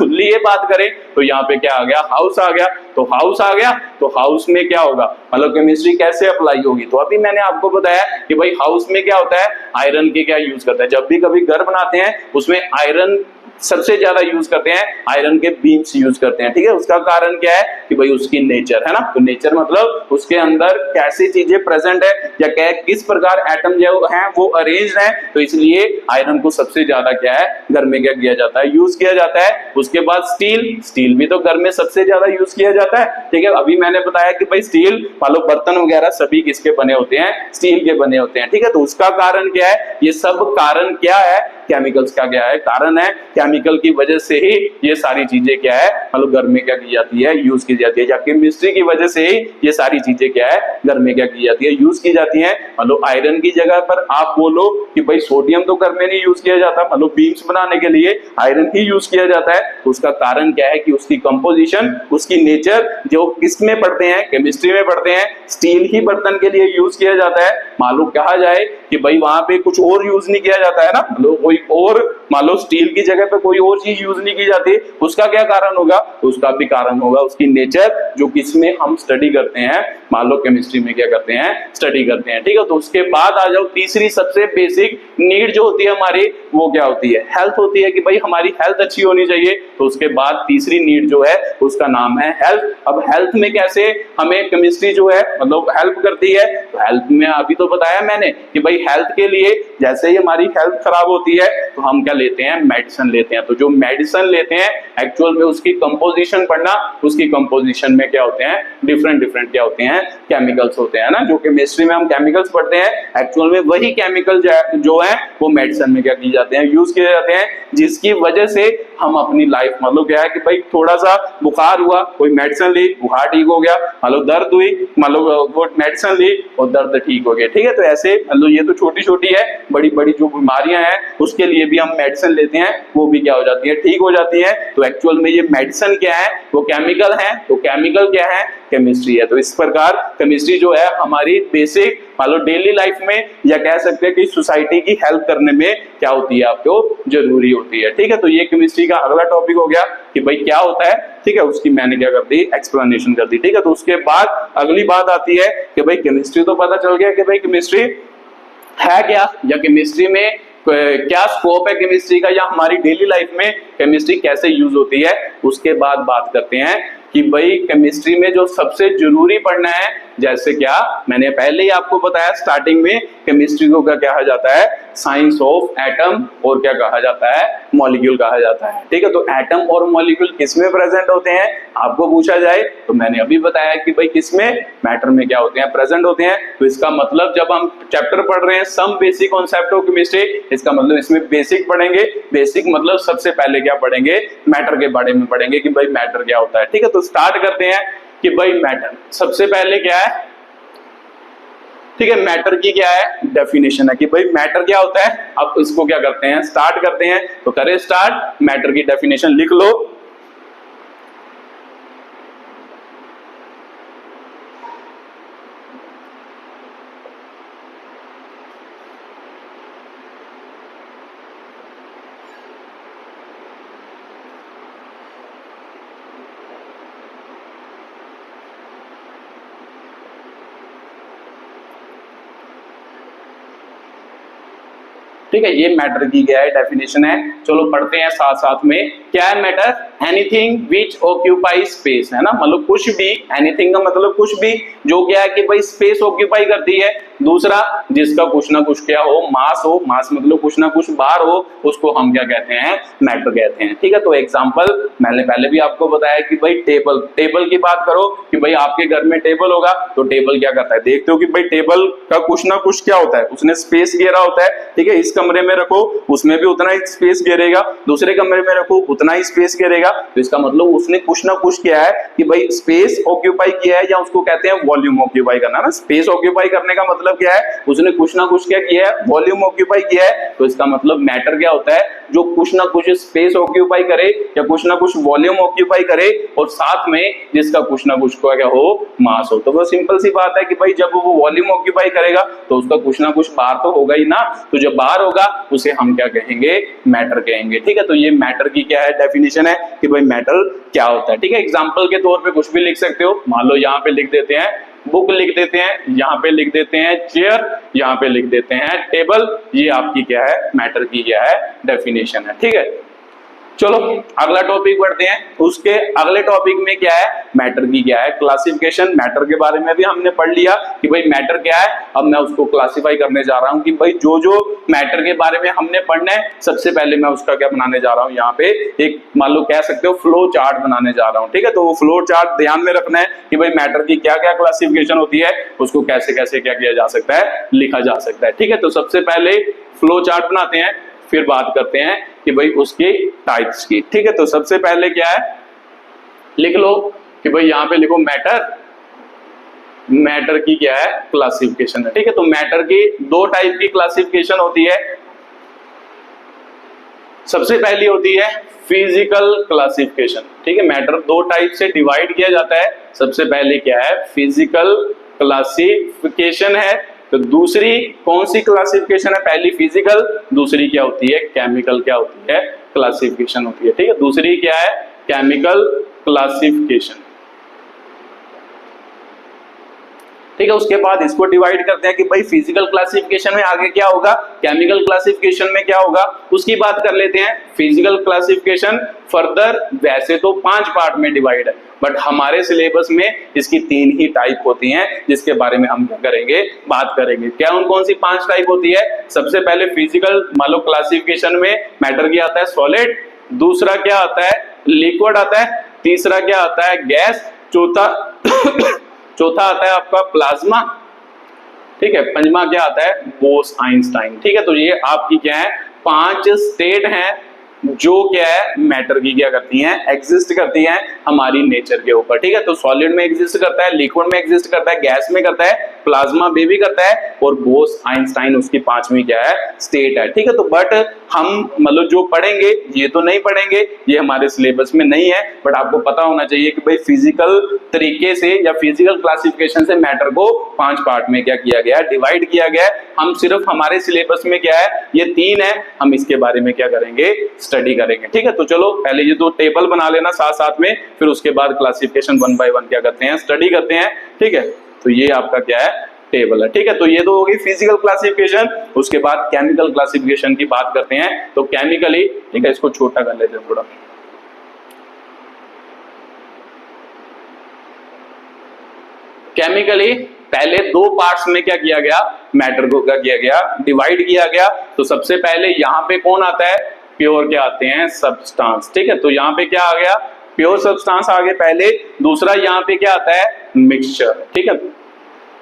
लिए बात करें तो यहाँ पे क्या आ गया, हाउस आ गया। तो हाउस आ गया तो हाउस में क्या होगा, मतलब केमिस्ट्री कैसे अप्लाई होगी। तो अभी मैंने आपको बताया कि भाई हाउस में क्या होता है, आयरन के क्या यूज करते हैं। जब भी कभी घर बनाते हैं उसमें आयरन सबसे ज्यादा यूज करते हैं, आयरन के बीम्स यूज करते हैं, ठीक है। उसका कारण क्या है कि भाई उसकी नेचर है ना। तो नेचर मतलब उसके अंदर कैसी चीजें प्रेजेंट है या किस प्रकार एटम जो है वो अरेंज है। तो इसलिए आयरन को सबसे ज्यादा क्या है घर में क्या किया जाता है, यूज किया जाता है। उसके बाद स्टील भी तो घर में सबसे ज्यादा यूज किया जाता है, ठीक है। अभी मैंने बताया कि भाई स्टील मान लो बर्तन वगैरह सभी किसके बने होते हैं, स्टील के बने होते हैं, ठीक है। तो उसका कारण क्या है, ये सब कारण क्या है, केमिकल्स का क्या है कारण है। केमिकल की वजह से ही ये सारी चीजें क्या है मतलब घर में क्या की जाती है, यूज की जाती है। या केमिस्ट्री की वजह से ही ये सारी चीजें क्या है घर में क्या की जाती है, यूज की जाती है। मतलब आयरन की जगह पर आप बोलो कि भाई सोडियम तो घर में नहीं यूज किया जाता, मतलब बीम्स बनाने के लिए आयरन ही यूज किया जाता है। तो उसका कारण क्या है कि उसकी कंपोजिशन, उसकी नेचर जो किसमें पढ़ते हैं, केमिस्ट्री में पढ़ते हैं। स्टील ही बर्तन के लिए यूज किया जाता है। मालूम कहा जाए कि भाई वहां पे कुछ और यूज नहीं किया जाता है ना, मतलब कोई और मान लो स्टील की जगह पे कोई और चीज यूज नहीं की जाती, उसका क्या कारण होगा? उसका भी कारण होगा उसकी नेचर, जो किसमें हम स्टडी करते हैं, मान लो केमिस्ट्री में क्या करते हैं, स्टडी करते हैं। ठीक है, तो उसके बाद आ जाओ तीसरी सबसे बेसिक नीड जो होती है हमारी, वो क्या होती है? हेल्थ होती है कि भाई हमारी हेल्थ अच्छी होनी चाहिए। तो उसके बाद तीसरी नीड जो है उसका नाम है हेल्थ। अब हेल्थ में कैसे हमें केमिस्ट्री जो है मतलब हेल्प करती है? तो हेल्थ में अभी तो बताया मैंने कि भाई हेल्थ के लिए जैसे ही हमारी हेल्थ खराब होती है तो हम क्या लेते हैं? मेडिसिन लेते हैं। तो जो मेडिसिन लेते हैं एक्चुअल में उसकी कंपोजिशन पढ़ना, उसकी कंपोजिशन में क्या होते हैं? डिफरेंट डिफरेंट क्या होते हैं? केमिकल्स होते हैं ना। जो केमिस्ट्री में हम केमिकल्स पढ़ते हैं एक्चुअल में वही केमिकल जो है वो मेडिसिन में क्या किए जाते हैं? यूज किए जाते हैं, जिसकी वजह से हम अपनी लाइफ मतलब क्या है कि भाई थोड़ा सा बुखार हुआ, कोई मेडिसिन ली, बुखार ठीक हो गया, मान लो दर्द हुई, मान लो वो मेडिसिन ली और दर्द ठीक हो गया। ठीक है, तो ऐसे मतलब ये तो छोटी छोटी है, बड़ी बड़ी जो बीमारियां हैं उसके लिए भी हम मेडिसिन लेते हैं, वो भी क्या हो जाती है? ठीक हो जाती है। तो एक्चुअल में ये मेडिसिन क्या है? वो केमिकल है। तो केमिकल क्या है? केमिस्ट्री है। तो इस प्रकार केमिस्ट्री जो है हमारी बेसिक मान लो डेली लाइफ में या कह सकते हैं कि सोसाइटी की हेल्प करने में क्या होती है? आपको जरूरी होती है। ठीक है, तो ये केमिस्ट्री का अगला टॉपिक हो गया कि भाई क्या होता है। ठीक है, उसकी मैंने क्या कर दी? एक्सप्लेनेशन कर दी। ठीक है, तो उसके बाद अगली बात आती है कि भाई केमिस्ट्री तो पता चल गया कि भाई केमिस्ट्री है क्या, या केमिस्ट्री में क्या स्कोप है केमिस्ट्री का, या हमारी डेली लाइफ में केमिस्ट्री कैसे यूज होती है। उसके बाद बात करते हैं कि भाई केमिस्ट्री में जो सबसे जरूरी पढ़ना है, जैसे क्या मैंने पहले ही आपको बताया स्टार्टिंग में, केमिस्ट्री को क्या कहा जाता है? साइंस ऑफ एटम, और क्या कहा जाता है? मॉलिक्यूल कहा जाता है। ठीक है, तो एटम और मॉलिक्यूल किसमें प्रेजेंट होते हैं आपको पूछा जाए तो मैंने अभी बताया कि भाई किसमें? मैटर में क्या होते हैं? प्रेजेंट होते हैं। तो इसका मतलब जब हम चैप्टर पढ़ रहे हैं some basic concept of chemistry, इसका मतलब इसमें बेसिक पढ़ेंगे। बेसिक मतलब सबसे पहले क्या पढ़ेंगे? मैटर के बारे में पढ़ेंगे कि भाई मैटर क्या होता है। ठीक है, तो स्टार्ट करते हैं कि भाई मैटर सबसे पहले क्या है। ठीक है, मैटर की क्या है? डेफिनेशन है कि भाई मैटर क्या होता है। अब इसको क्या करते हैं? स्टार्ट करते हैं। तो करें स्टार्ट। मैटर की डेफिनेशन लिख लो। ठीक है, ये मैटर की क्या है? डेफिनेशन है। चलो पढ़ते हैं साथ साथ में। क्या है matter? Anything which occupy space, है ना, मतलब कुछ भी। एनीथिंग का मतलब कुछ भी जो क्या है कि भाई स्पेस ऑक्यूपाई करती है। दूसरा, जिसका कुछ ना कुछ क्या हो? मास हो। मास मतलब कुछ ना कुछ बार हो, उसको हम क्या कहते हैं? मैटर कहते हैं। ठीक है, तो एग्जांपल मैंने पहले भी आपको बताया कि भाई टेबल, टेबल की बात करो कि भाई आपके घर में टेबल होगा तो टेबल क्या करता है? देखते हो कि भाई टेबल का कुछ ना कुछ क्या होता है? उसने स्पेस घेरा होता है। ठीक है, इस कमरे में रखो उसमें भी उतना ही स्पेस घेरेगा, दूसरे कमरे में रखो उतना ही स्पेस घेरेगा। तो इसका मतलब उसने कुछ ना कुछ किया है कि भाई स्पेस ऑक्यूपाई किया है, या उसको कहते हैं वॉल्यूम ऑक्यूपाई करना ना। स्पेस ऑक्यूपाई करने का मतलब क्या है? उसने कुछ ना कुछ क्या किया है? वॉल्यूम ऑक्यूपाई किया है। तो इसका मतलब मैटर क्या होता है? जो कुछ ना कुछ स्पेस ऑक्यूपाई करे या कुछ ना कुछ वॉल्यूम ऑक्यूपाई करे, और साथ में जिसका कुछ ना कुछ क्या हो? मास हो। तो वो सिंपल सी बात है कि भाई जब वो वॉल्यूम ऑक्यूपाई करेगा तो उसका कुछ ना कुछ बार तो होगा ही ना। तो जब बार होगा उसे हम क्या कहेंगे? मैटर कहेंगे। ठीक है, तो ये मैटर की क्या है? डेफिनेशन है कि भाई मैटर क्या होता है। ठीक है, एग्जांपल के तौर पे कुछ भी लिख सकते हो। मान लो यहाँ पे लिख देते हैं बुक, लिख देते हैं, यहाँ पे लिख देते हैं चेयर, यहाँ पे लिख देते हैं टेबल। ये आपकी क्या है? मैटर की क्या है? डेफिनेशन है। ठीक है, चलो अगला टॉपिक बढ़ते हैं। उसके अगले टॉपिक में क्या है? मैटर की क्या है? क्लासिफिकेशन। मैटर के बारे में भी हमने पढ़ लिया कि भाई मैटर क्या है। अब मैं उसको क्लासिफाई करने जा रहा हूं कि भाई जो जो मैटर के बारे में हमने पढ़ना है, सबसे पहले मैं उसका क्या बनाने जा रहा हूं? यहाँ पे एक मान लो कह सकते हो फ्लो चार्ट बनाने जा रहा हूं। ठीक है, तो वो फ्लो चार्ट ध्यान में रखना है कि भाई मैटर की क्या क्या क्लासिफिकेशन होती है, उसको कैसे कैसे क्या किया जा सकता है? लिखा जा सकता है। ठीक है, तो सबसे पहले फ्लो चार्ट बनाते हैं, फिर बात करते हैं कि भाई उसकी टाइप्स की। ठीक है, तो सबसे पहले क्या है? लिख लो कि भाई यहां पे लिखो मैटर। मैटर की क्या है? क्लासिफिकेशन है। ठीक है, तो मैटर की दो टाइप की क्लासिफिकेशन होती है। सबसे पहली होती है फिजिकल क्लासिफिकेशन। ठीक है, मैटर दो टाइप से डिवाइड किया जाता है। सबसे पहले क्या है? फिजिकल क्लासिफिकेशन है। तो दूसरी कौन सी क्लासिफिकेशन है? पहली फिजिकल, दूसरी क्या होती है? केमिकल क्या होती है? क्लासिफिकेशन होती है। ठीक है, दूसरी क्या है? Chemical classification. ठीक है, उसके बाद इसको डिवाइड करते हैं कि भाई फिजिकल क्लासिफिकेशन में आगे क्या होगा, केमिकल क्लासिफिकेशन में क्या होगा, उसकी बात कर लेते हैं। फिजिकल क्लासिफिकेशन फर्दर वैसे तो 5 पार्ट में डिवाइड है, बट हमारे सिलेबस में इसकी 3 ही टाइप होती हैं, जिसके बारे में हम क्या करेंगे, बात करेंगे। क्या कौन सी 5 टाइप होती है? सबसे पहले फिजिकल मान लो क्लासिफिकेशन में मैटर क्या आता है? सॉलिड। दूसरा क्या आता है? लिक्विड आता है। तीसरा क्या आता है? गैस। चौथा आता है आपका प्लाज्मा। ठीक है, पंचमा क्या आता है? बोस आइंस्टाइन। ठीक है, तो ये आपकी क्या है? 5 स्टेट हैं जो क्या है, मैटर की क्या करती हैं, एग्जिस्ट करती हैं हमारी नेचर के ऊपर। ठीक है, तो सॉलिड में एग्जिस्ट करता है, लिक्विड में एग्जिस्ट करता है, गैस में करता है, प्लाज्मा में भी करता है, और बोस आइंस्टाइन उसकी 5वीं क्या है, स्टेट है। ठीक है, तो बट हम मतलब जो पढ़ेंगे ये तो नहीं पढ़ेंगे, ये हमारे सिलेबस में नहीं है, बट आपको पता होना चाहिए कि भाई फिजिकल तरीके से या फिजिकल क्लासिफिकेशन से मैटर को 5 पार्ट में क्या किया गया, डिवाइड किया गया है। हम सिर्फ हमारे सिलेबस में क्या है, ये 3 है, हम इसके बारे में क्या करेंगे, स्टडी करेंगे। ठीक है, तो चलो पहले ये 2 टेबल बना लेना साथ साथ में, फिर उसके बाद क्लासिफिकेशन 1 बाय 1 क्या करते हैं, स्टडी करते हैं। ठीक है, तो ये आपका क्या है, टेबल है। ठीक है, तो ये तो होगी फिजिकल क्लासिफिकेशन। उसके बाद केमिकल क्लासिफिकेशन की बात करते हैं। तो केमिकली, ठीक है, इसको छोटा कर लेते हैं थोड़ा। केमिकली पहले 2 पार्ट्स में क्या किया गया, मैटर को क्या किया गया, डिवाइड किया गया। तो सबसे पहले यहाँ पे कौन आता है, प्योर क्या आते हैं, सब्सटेंस। ठीक है, तो यहाँ पे क्या आ गया, प्योर सब्सटेंस आ गए पहले। दूसरा यहाँ पे क्या आता है, मिक्सचर। ठीक है,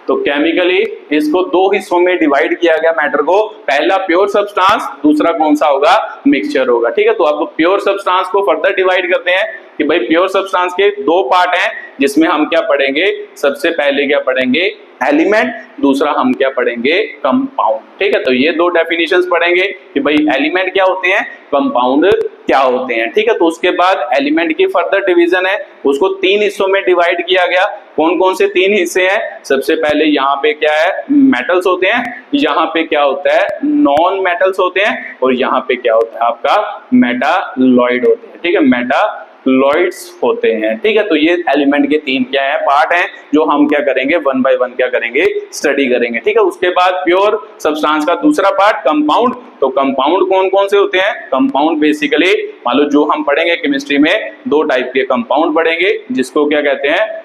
तो केमिकली इसको 2 हिस्सों में डिवाइड किया गया मैटर को। पहला प्योर सब्सटेंस, दूसरा कौन सा होगा, मिक्सचर होगा। ठीक है, तो अब प्योर सब्सटेंस को फर्दर डिवाइड करते हैं कि भाई प्योर सब्सटेंस के 2 पार्ट हैं, जिसमें हम क्या पढ़ेंगे, सबसे पहले क्या पढ़ेंगे, एलिमेंट, दूसरा हम क्या पढ़ेंगे, कंपाउंड। ठीक है, तो ये 2 डेफिनेशंस पढ़ेंगे कि भाई एलिमेंट क्या होते हैं, कंपाउंड क्या होते हैं। ठीक है, तो उसके बाद एलिमेंट की फर्दर डिवीजन है, उसको 3 हिस्सों में डिवाइड किया गया। कौन कौन से 3 हिस्से हैं, सबसे पहले यहाँ पे क्या है, मेटल्स होते हैं, यहाँ पे क्या होता है, नॉन मेटल्स होते हैं, और यहाँ पे क्या होता है आपका, मेटालॉइड होते हैं। ठीक है, मेटालॉइड्स होते हैं। ठीक है, तो ये एलिमेंट के 3 क्या है, पार्ट हैं, जो हम क्या करेंगे, 1 बाय 1 क्या करेंगे, स्टडी करेंगे। ठीक है, उसके बाद प्योर सब्सटेंस का दूसरा पार्ट कंपाउंड। तो कंपाउंड कौन कौन से होते हैं, कंपाउंड बेसिकली मान लो जो हम पढ़ेंगे केमिस्ट्री में 2 टाइप के कंपाउंड पढ़ेंगे, जिसको क्या कहते हैं,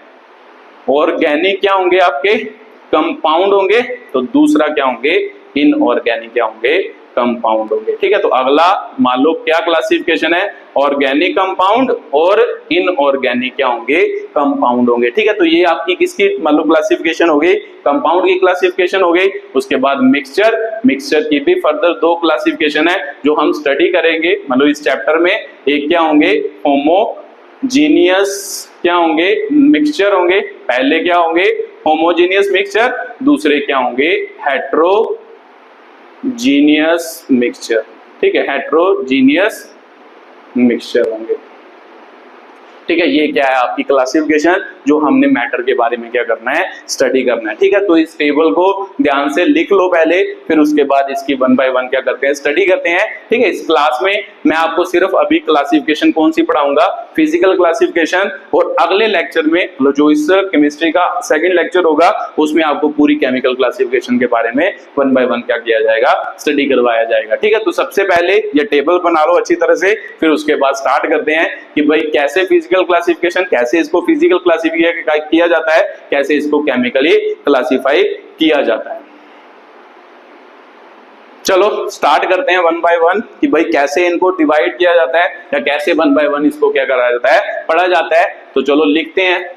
ऑर्गेनिक क्या होंगे आपके, कंपाउंड होंगे, तो दूसरा क्या होंगे, इनऑर्गेनिक क्या होंगे, कंपाउंड होंगे। ठीक है, तो अगला मान लो क्या क्लासिफिकेशन है, ऑर्गेनिक कंपाउंड और इनऑर्गेनिक क्या होंगे, कंपाउंड होंगे। ठीक है, तो ये आपकी किसकी मान लो क्लासिफिकेशन हो गई, कंपाउंड की क्लासिफिकेशन हो गई। उसके बाद मिक्सचर की भी फर्दर 2 क्लासिफिकेशन है जो हम स्टडी करेंगे मतलब इस चैप्टर में। एक क्या होंगे, होमोजीनियस क्या होंगे, मिक्सचर होंगे। पहले क्या होंगे, होमोजीनियस मिक्सचर, दूसरे क्या होंगे, हेट्रोजीनियस मिक्सचर। ठीक है, हेट्रोजीनियस मिक्सचर होंगे। ठीक है, ये क्या है आपकी क्लासिफिकेशन, जो हमने मैटर के बारे में क्या करना है, स्टडी करना है। ठीक है, तो इस टेबल को ध्यान से लिख लो पहले, फिर उसके बाद इसकी 1 बाय 1 क्या करते हैं, स्टडी करते हैं। ठीक है, इस क्लास में मैं आपको सिर्फ अभी क्लासिफिकेशन कौन सी पढ़ाऊंगा, फिजिकल क्लासिफिकेशन, और अगले लेक्चर में जो इस केमिस्ट्री का 2nd लेक्चर होगा, उसमें आपको पूरी केमिकल क्लासिफिकेशन के बारे में 1 बाय 1 क्या किया जाएगा, स्टडी करवाया जाएगा। ठीक है, तो सबसे पहले ये टेबल बना लो अच्छी तरह से, फिर उसके बाद स्टार्ट करते हैं कि भाई कैसे फिजिकल क्लासिफिकेशन, कैसे इसको फिजिकल क्लासिफिकेशन किया जाता है, कैसे इसको केमिकली क्लासिफाई किया जाता है। चलो स्टार्ट करते हैं 1 बाय 1 कि भाई कैसे इनको डिवाइड किया जाता है, या कैसे 1 बाय 1 इसको क्या करा जाता है, पढ़ा जाता है। तो चलो लिखते हैं।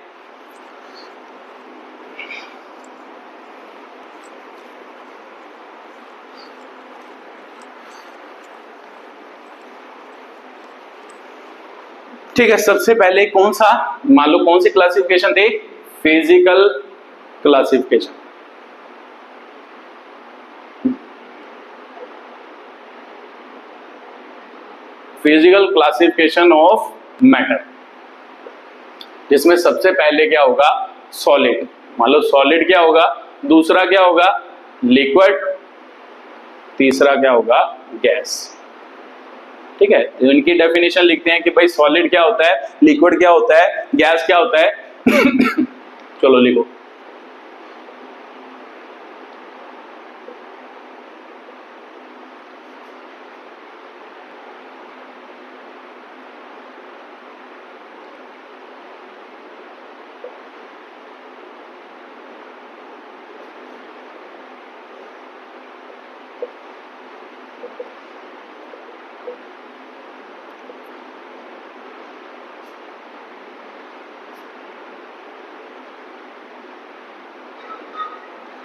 ठीक है, सबसे पहले कौन सा मान लो कौन सी क्लासिफिकेशन थी, physical classification. Physical classification of matter, जिसमें सबसे पहले क्या होगा, सॉलिड। मान लो सॉलिड क्या होगा, दूसरा क्या होगा, लिक्विड, तीसरा क्या होगा, गैस। ठीक है, इनकी डेफिनेशन लिखते हैं कि भाई सॉलिड क्या होता है, लिक्विड क्या होता है, गैस क्या होता है। चलो लिखो।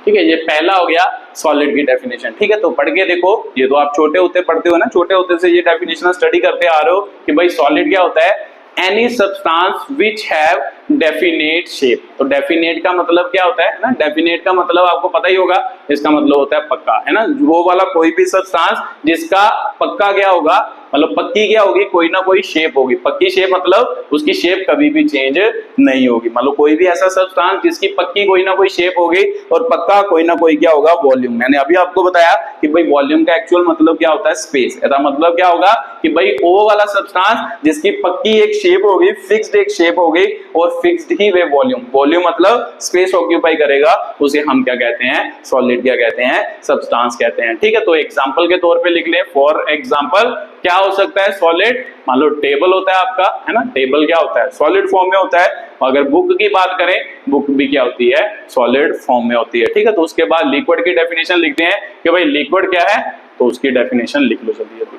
ठीक है, ये पहला हो गया सॉलिड की डेफिनेशन। ठीक है, तो पढ़ के देखो, ये तो आप छोटे होते पढ़ते हो ना, छोटे होते से ये डेफिनेशन स्टडी करते आ रहे हो कि भाई सॉलिड क्या होता है, any substance which have definite shape. तो डेफिनेट का मतलब क्या होता है ना, डेफिनेट का मतलब आपको पता ही होगा, इसका मतलब होता है पक्का, है ना। वो वाला कोई भी सब्सटेंस जिसका पक्का क्या होगा, मतलब पक्की क्या होगी, कोई ना कोई शेप होगी। पक्की शेप मतलब उसकी शेप कभी भी चेंज नहीं होगी। मतलब कोई भी ऐसा सब्सटेंस जिसकी पक्की कोई ना कोई शेप होगी और पक्का कोई ना कोई क्या होगा, वॉल्यूम। मैंने अभी आपको बताया कि भाई वॉल्यूम का एक्चुअल मतलब क्या होता है, स्पेस। इसका मतलब क्या होगा कि भाई वो वाला सब्सटेंस जिसकी पक्की एक शेप होगी, फिक्स्ड एक शेप होगी और फिक्स्ड ही वे वॉल्यूम, वॉल्यूम मतलब स्पेस ऑक्यूपाई करेगा, उसे हम क्या कहते हैं, सॉलिड क्या कहते हैं, सब्सटेंस कहते हैं। ठीक है, तो एग्जांपल के तौर पे लिख लें। फॉर एग्जांपल क्या हो सकता है, सॉलिड, मान लो टेबल होता है आपका, है ना। टेबल क्या होता है, सॉलिड फॉर्म में होता है। अगर बुक की बात करें, बुक भी क्या होती है, सॉलिड फॉर्म में होती है। ठीक है, तो उसके बाद लिक्विड की डेफिनेशन लिखते हैं कि भाई लिक्विड क्या है, तो उसकी डेफिनेशन लिख लो जल्दी जल्दी।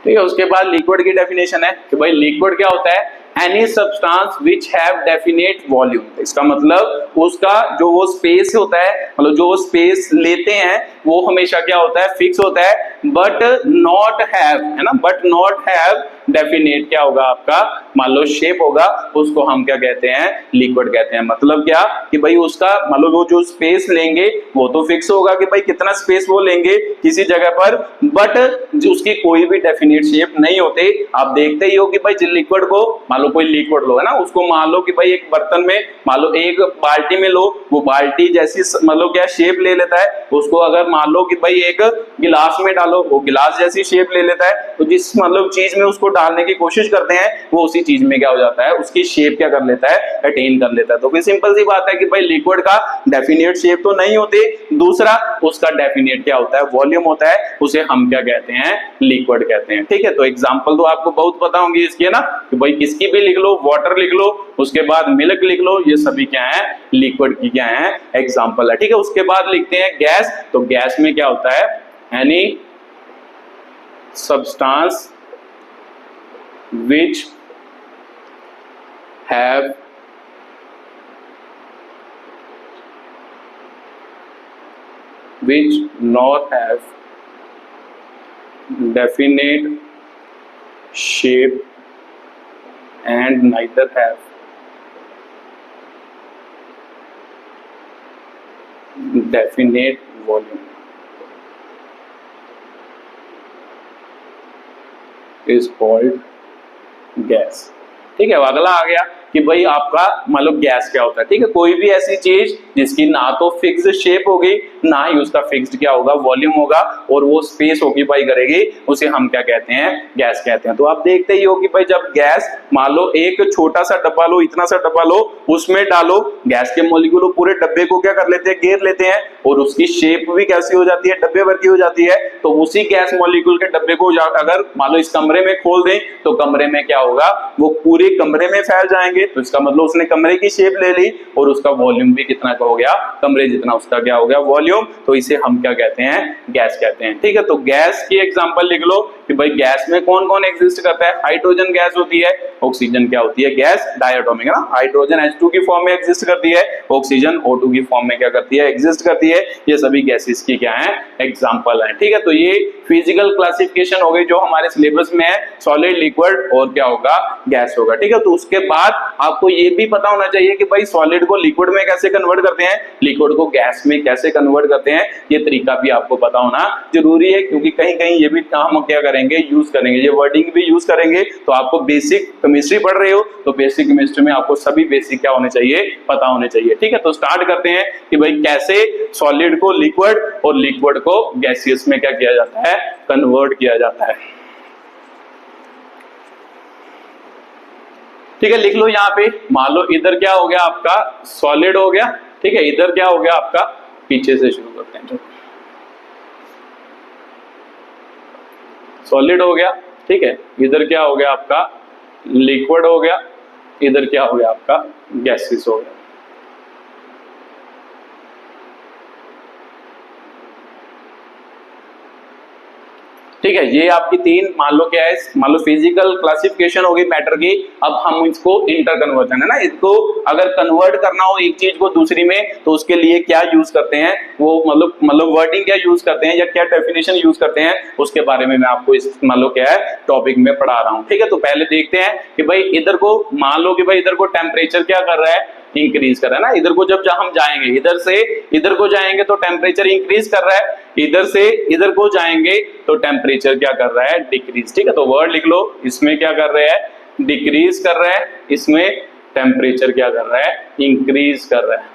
ठीक है, उसके बाद लिक्विड की डेफिनेशन है कि भाई लिक्विड क्या होता है, any substance which have definite volume. इसका मतलब उसका जो वो स्पेस होता है, मतलब जो वो स्पेस लेते हैं वो हमेशा क्या होता है, फिक्स होता है, बट नॉट हैव, है ना, बट नॉट हैव डेफिनेट क्या होगा आपका, मान लो शेप होगा, उसको हम क्या कहते हैं, लिक्विड कहते हैं। मतलब क्या कि भाई उसका मतलब वो जो स्पेस लेंगे वो तो फिक्स होगा कि भाई कितना स्पेस वो लेंगे किसी जगह पर, बट उसकी कोई भी डेफिनेट शेप नहीं होते। आप देखते ही हो कि भाई लिक्विड को, मान लो कोई लिक्विड लो, है ना, उसको मान लो कि भाई एक बर्तन में, मान लो एक बाल्टी में लो, वो बाल्टी जैसी मतलब क्या शेप ले लेता है। उसको अगर मान लो कि भाई एक गिलास में डालो, वो गिलास जैसी शेप ले लेता है। तो जिस मतलब चीज में उसको डालने की कोशिश करते हैं वो उसी चीज में क्या हो जाता है, उसकी शेप क्या कर लेता है, अटेन कर लेता है। तो फिर सिंपल सी बात है कि भाई लिक्विड का डेफिनेट शेप तो नहीं होती, दूसरा उसका डेफिनेट क्या होता है, वॉल्यूम होता है, उसे हम क्या कहते हैं, लिक्विड कहते हैं। ठीक है, तो एग्जांपल तो आपको बहुत पता होंगे इसके ना, कि भाई किसकी भी लिख लो, वाटर लिख लो, उसके बाद मिल्क लिख लो, ये सभी क्या है, लिक्विड की क्या है, एग्जांपल है। ठीक है, उसके बाद लिखते हैं गैस। तो गैस में क्या होता है, any substance which have which not have definite shape and neither have definite volume is called gas. ठीक है, अगला आ गया कि भाई आपका मतलब गैस क्या होता है। ठीक है, कोई भी ऐसी चीज जिसकी ना तो फिक्स्ड शेप होगी, ना ही उसका फिक्स्ड क्या होगा, वॉल्यूम होगा, और वो स्पेस ऑक्यूपाई करेगी, उसे हम क्या कहते हैं, गैस कहते हैं। तो आप देखते ही हो कि भाई जब गैस, मान लो एक छोटा सा डब्बा लो, इतना सा डब्बा लो, उसमें डालो गैस के मॉलिक्यूल, पूरे डब्बे को क्या कर लेते हैं, घेर लेते हैं, और उसकी शेप भी कैसी हो जाती है, डब्बे भर की हो जाती है। तो उसी गैस मॉलिक्यूल के डब्बे को अगर मान लो इस कमरे में खोल दें, तो कमरे में क्या होगा, वो पूरे कमरे में फैल जाएंगे, लिए, तो इसका मतलब उसने कमरे की शेप ले ली और उसका वॉल्यूम भी कितना का हो गया, कमरे जितना उसका क्या हो गया वॉल्यूम, तो इसे हम क्या कहते हैं, गैस कहते हैं। ठीक है, तो गैस की एग्जांपल लिख लो कि भाई गैस में कौन कौन एग्जिस्ट करता है, हाइड्रोजन गैस होती है, ऑक्सीजन क्या होती है, गैस डायटोमिक है ना, हाइड्रोजन H2 की फॉर्म में एग्जिस्ट करती है, ऑक्सीजन O2 की फॉर्म में क्या करती है, एग्जिस्ट करती है। ये सभी गैसेस की क्या है, एग्जांपल है। ठीक है, तो ये फिजिकल क्लासिफिकेशन हो गई जो हमारे सिलेबस में है, सॉलिड, लिक्विड और क्या होगा, गैस होगा। ठीक है, तो उसके बाद आपको ये भी पता होना चाहिए कि भाई सॉलिड को लिक्विड में कैसे कन्वर्ट करते हैं, लिक्विड को गैस में कैसे कन्वर्ट करते हैं, ये तरीका भी आपको पता होना जरूरी है, क्योंकि कहीं कहीं ये भी हम क्या करेंगे, यूज करेंगे, ये वर्डिंग भी यूज करेंगे। तो आपको बेसिक केमिस्ट्री पढ़ रहे हो तो बेसिक केमिस्ट्री में आपको सभी बेसिक क्या होने चाहिए, पता होने चाहिए। ठीक है, तो स्टार्ट करते हैं कि भाई कैसे सॉलिड को लिक्विड और लिक्विड को गैसियस में क्या किया जाता है, कन्वर्ट किया जाता है। ठीक है, लिख लो यहाँ पे, मान लो इधर क्या हो गया आपका, सॉलिड हो गया। ठीक है, इधर क्या हो गया आपका, पीछे से शुरू करते हैं, सॉलिड हो गया। ठीक है, इधर क्या हो गया आपका, लिक्विड हो गया, इधर क्या हो गया आपका, गैसेस हो गया। ठीक है, ये आपकी तीन मान लो क्या है, मान लो फिजिकल क्लासिफिकेशन होगी मैटर की। अब हम इसको इंटर कन्वर्जन है ना, इसको अगर कन्वर्ट करना हो एक चीज को दूसरी में तो उसके लिए क्या यूज करते हैं, वो मतलब वर्डिंग क्या यूज करते हैं या क्या डेफिनेशन यूज करते हैं, उसके बारे में मैं आपको इस मान लो क्या है टॉपिक में पढ़ा रहा हूं। ठीक है, तो पहले देखते हैं कि भाई इधर को मान लो कि भाई इधर को टेम्परेचर क्या कर रहा है, इंक्रीज कर रहा है ना। इधर को जब हम जाएंगे, इधर से इधर को जाएंगे तो टेम्परेचर इंक्रीज कर रहा है, इधर से इधर को जाएंगे तो टेम्परेचर क्या कर रहा है, डिक्रीज। ठीक है, तो वर्ड लिख लो, इसमें क्या कर रहा है, डिक्रीज कर रहा है, इसमें टेम्परेचर क्या कर रहा है, इंक्रीज कर रहा है।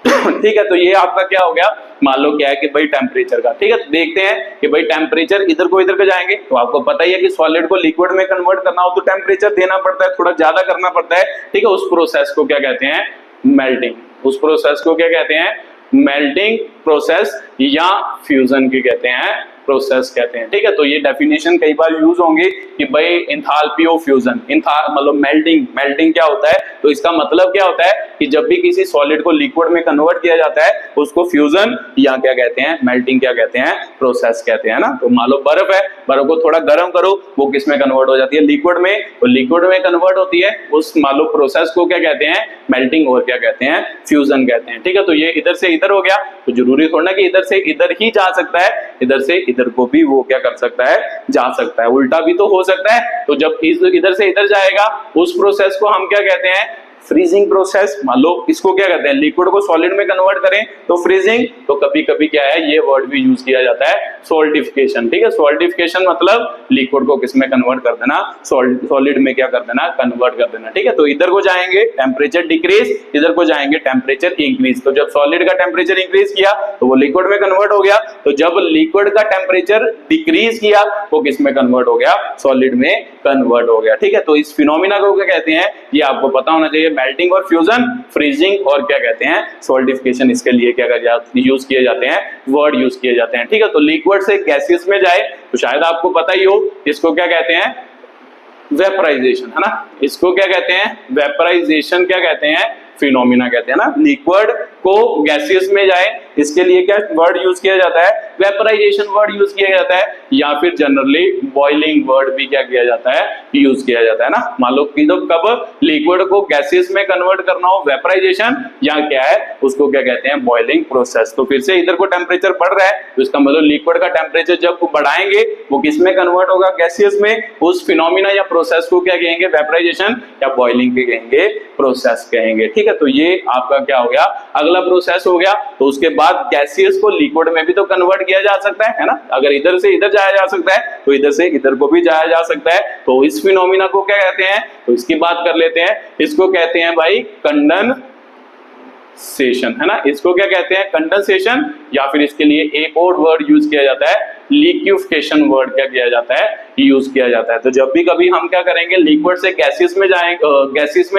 ठीक है, तो ये आपका क्या हो गया, मान लो क्या है कि भाई टेम्परेचर का। ठीक है, तो देखते हैं कि भाई टेम्परेचर इधर को जाएंगे तो आपको पता ही है कि सॉलिड को लिक्विड में कन्वर्ट करना हो तो टेम्परेचर देना पड़ता है, थोड़ा ज्यादा करना पड़ता है। ठीक है, उस प्रोसेस को क्या कहते हैं, मेल्टिंग। उस प्रोसेस को क्या कहते हैं, मेल्टिंग प्रोसेस या फ्यूजन की कहते हैं, प्रोसेस कहते हैं। ठीक है, तो ये डेफिनेशन कई बार यूज होंगे कि भाई एंथैल्पी ऑफ फ्यूजन, मतलब मेल्टिंग क्या होता है, तो इसका मतलब क्या होता है कि जब भी किसी सॉलिड को लिक्विड में कन्वर्ट किया जाता है उसको फ्यूजन या क्या कहते हैं, मेल्टिंग क्या कहते हैं, प्रोसेस कहते हैं ना। तो मान लो बर्फ है, बर्फ को थोड़ा गर्म करो, वो किस में कन्वर्ट हो जाती है, लिक्विड में, तो लिक्विड में कन्वर्ट होती है। उस मान लो प्रोसेस को क्या कहते हैं, मेल्टिंग और क्या कहते हैं, फ्यूजन कहते हैं। ठीक है, तो ये इधर से इधर हो गया, तो जरूरी थोड़ा कि इधर से इधर ही जा सकता है, इधर से इधर को भी वो क्या कर सकता है, जा सकता है, उल्टा भी तो हो सकता है। तो जब इधर से इधर जाएगा उस प्रोसेस को हम क्या कहते हैं, फ्रीजिंग प्रोसेस। मान लो इसको क्या कहते हैं, लिक्विड को सॉलिड में कन्वर्ट करें तो फ्रीजिंग। तो कभी कभी क्या है, ये वर्ड भी यूज किया जाता है, सॉल्टिफिकेशन। ठीक है, सॉल्टिफिकेशन मतलब लिक्विड को किसमें कन्वर्ट कर देना, सॉलिड में क्या कर देना, कन्वर्ट कर देना। ठीक है, तो इधर को जाएंगे टेम्परेचर डिक्रीज, इधर को जाएंगे टेम्परेचर इंक्रीज। तो जब सॉलिड का टेम्परेचर इंक्रीज किया तो वो लिक्विड में कन्वर्ट हो गया, तो जब लिक्विड का टेम्परेचर डिक्रीज किया वो किसमें कन्वर्ट हो गया, सॉलिड में कन्वर्ट हो गया। ठीक है, तो इस फिनोमिना को क्या कहते हैं, ये आपको पता होना चाहिए, मेल्टिंग और फ्यूजन, फ्रीजिंग और क्या कहते हैं, सॉल्टिफिकेशन। इसके लिए क्या यूज किए जाते हैं, वर्ड यूज किए जाते हैं। ठीक है, तो लिक्विड से गैसेस में जाए तो शायद आपको पता ही हो, इसको क्या कहते हैं, वेपराइजेशन है ना। इसको क्या कहते हैं, वेपराइजेशन क्या कहते हैं, फिनोमिना कहते हैं ना। लिक्विड को गैसियस में जाए इसके लिए क्या वर्ड यूज किया जाता है, वेपराइजेशन वर्ड यूज किया जाता है, या फिर जनरली बॉइलिंग वर्ड भी क्या किया जाता है, यूज किया जाता है ना। मान लो कि जब कब लिक्विड को गैसियस में कन्वर्ट करना हो, वेपराइजेशन, या क्या है उसको क्या कहते हैं, बॉइलिंग प्रोसेस। तो फिर से इधर को टेम्परेचर बढ़ रहा है तो इसका मतलब लिक्विड का टेम्परेचर जब बढ़ाएंगे वो किस में कन्वर्ट होगा, गैसियस में। उस फिनोमिना या प्रोसेस को क्या कहेंगे, वेपराइजेशन या बॉइलिंग के कहेंगे, प्रोसेस कहेंगे। ठीक है, तो ये आपका क्या हो गया, अगला प्रोसेस हो गया। तो उसके बाद गैसियस को लिक्विड में भी तो कन्वर्ट किया जा सकता है ना। अगर इधर से इधर जाया जा सकता है तो इधर से इधर को भी जाया जा सकता है। तो इस फिनोमिना को क्या कहते हैं, तो इसकी बात कर लेते हैं। इसको कहते हैं भाई कंडेंसेशन है ना। इसको क्या कहते हैं, कंडेंसेशन, या फिर इसके लिए एक और वर्ड यूज किया जाता है लिक्विफिकेशन वर्ड क्या किया जाता है, यूज किया जाता है। तो जब भी कभी हम क्या करेंगे, लिक्विड से गैसियस में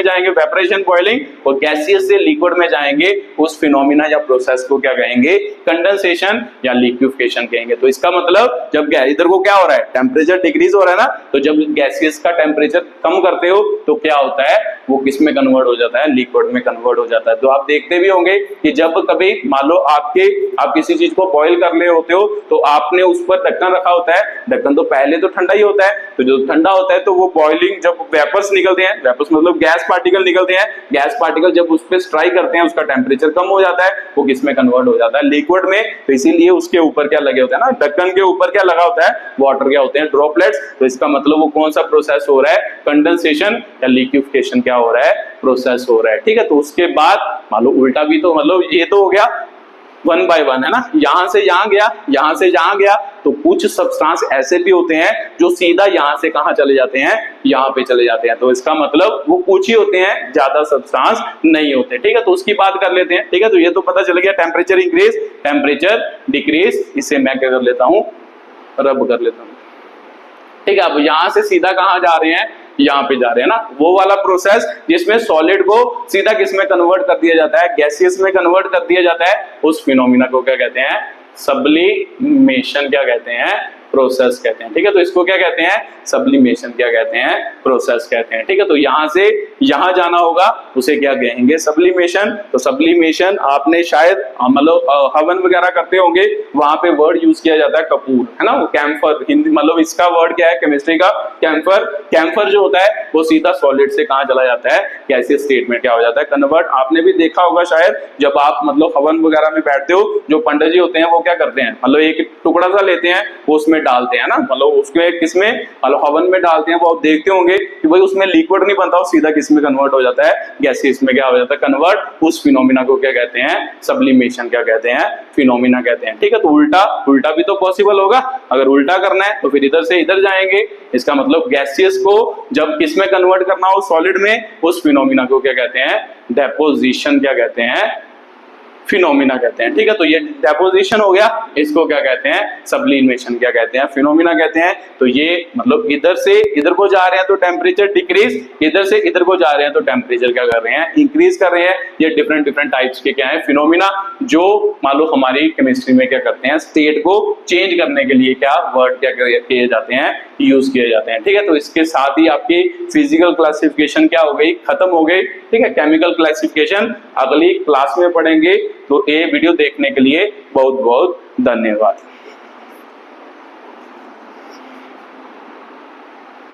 जाएंगे वेपरेशन बॉइलिंग, और गैसियस से लिक्विड में जाएंगे, उस फिनोमिना या प्रोसेस को क्या कहेंगे, कंडेंसेशन या लिक्विफिकेशन कहेंगे। तो इसका मतलब जब इधर को क्या हो रहा है, टेम्परेचर डिक्रीज हो रहा है ना, तो जब गैसियस का टेम्परेचर कम करते हो तो क्या होता है, वो किस में कन्वर्ट हो जाता है, लिक्विड में कन्वर्ट हो जाता है। तो आप देखते भी होंगे कि जब कभी मान लो आप किसी चीज को बॉईल कर रहे होते हो, तो आपने उस पर ढक्कन रखा होता है, ढक्कन तो पहले तो ठंडा ही होता है, तो जो ठंडा होता है तो वो बॉइलिंग, जब वेपर्स निकलते हैं, वेपर्स मतलब गैस पार्टिकल निकलते हैं, गैस पार्टिकल जब उस पर स्ट्राइक करते हैं, उसका टेम्परेचर कम हो जाता है, वो किस में कन्वर्ट हो जाता है, लिक्विड में। तो इसीलिए उसके ऊपर क्या लगे होते हैं ना, ढक्कन के ऊपर क्या लगा होता है, वाटर क्या होते हैं, ड्रॉपलेट्स। तो इसका मतलब वो कौन सा प्रोसेस हो रहा है, कंडेंसेशन या लिक्विफिकेशन क्या हो रहा है, प्रोसेस हो रहा है। ठीक है, तो उसके बाद मान लो उल्टा भी, तो मतलब ये तो हो गया 1 by 1 है ना, यहां से यहां गया, यहां से यहां गया। तो कुछ सब्सटेंस ऐसे भी होते हैं जो सीधा यहां से कहां चले जाते हैं, यहां पे चले जाते हैं। तो इसका मतलब वो कुछ ही होते हैं, ज्यादा सब्सटेंस नहीं होते। ठीक है, तो उसकी बात कर लेते हैं। ठीक है, तो ये तो पता चल गया, टेम्परेचर इंक्रीज, टेम्परेचर डिक्रीज। इसे मैं क्या कर लेता हूं, रब कर लेता हूं। ठीक है, अब यहां से सीधा कहां जा रहे हैं, यहाँ पे जा रहे हैं ना, वो वाला प्रोसेस जिसमें सॉलिड को सीधा किस में कन्वर्ट कर दिया जाता है, गैसियस में कन्वर्ट कर दिया जाता है, उस फिनोमिना को क्या कहते हैं, सब्लिमेशन क्या कहते हैं, प्रोसेस कहते हैं। ठीक है, तो इसको क्या कहते हैं, सब्लिमेशन क्या कहते हैं, प्रोसेस कहते हैं। ठीक है, तो यहां से यहां जाना होगा, उसे क्या कहेंगे, सब्लिमेशन। तो सब्लिमेशन आपने शायद मतलब हवन वगैरह करते होंगे, वहां पे वर्ड यूज किया जाता है कपूर, है ना, वो कैम्फर, हिंदी मतलब इसका वर्ड क्या है केमिस्ट्री का, कैम्फर। कैम्फर जो होता है वो सीधा सॉलिड से कहां चला जाता है, गैसियस स्टेट में क्या हो जाता है, कन्वर्ट। आपने भी देखा होगा शायद, जब आप मतलब हवन वगैरह में बैठते हो, जो पंडित जी होते हैं वो क्या करते हैं, मतलब एक टुकड़ा सा लेते हैं, वो उसमें डालते हैं ना, मतलब उसमें किसमें, मतलब हवन में डालते हैं। वो आप देखते होंगे कि भाई उसमें लिक्विड नहीं बनता, वो सीधा किसमें कन्वर्ट हो जाता है, गैसियस में क्या हो जाता है, कन्वर्ट। उस फिनोमिना को क्या कहते हैं, सब्लिमेशन क्या कहते हैं, फिनोमिना कहते हैं। ठीक है, तो उल्टा भी तो पॉसिबल होगा। अगर उल्टा करना है तो फिर इधर से इधर जाएंगे, इसका मतलब गैसियस को जब किसमें कन्वर्ट करना हो, सॉलिड में, उस फिनोमिना को क्या कहते हैं, डेपोजिशन क्या कहते हैं, फिनोमिना कहते हैं। ठीक है, तो ये डेपोजिशन हो गया, इसको क्या कहते हैं, सब्लिमेशन क्या कहते हैं, फिनोमिना कहते हैं। तो ये मतलब इधर से इधर को जा रहे हैं तो टेम्परेचर डिक्रीज, इधर से इधर को जा रहे हैं तो टेम्परेचर क्या कर रहे हैं, इंक्रीज कर रहे हैं। ये डिफरेंट टाइप्स के क्या है, फिनोमिना, जो मान लो हमारी केमिस्ट्री में क्या करते हैं, स्टेट को चेंज करने के लिए क्या वर्ड क्या किए जाते हैं, यूज किए जाते हैं। ठीक है, तो इसके साथ ही आपकी फिजिकल क्लासिफिकेशन क्या हो गई, खत्म हो गई। ठीक है, केमिकल क्लासिफिकेशन अगली क्लास में पढ़ेंगे। तो ये वीडियो देखने के लिए बहुत बहुत धन्यवाद।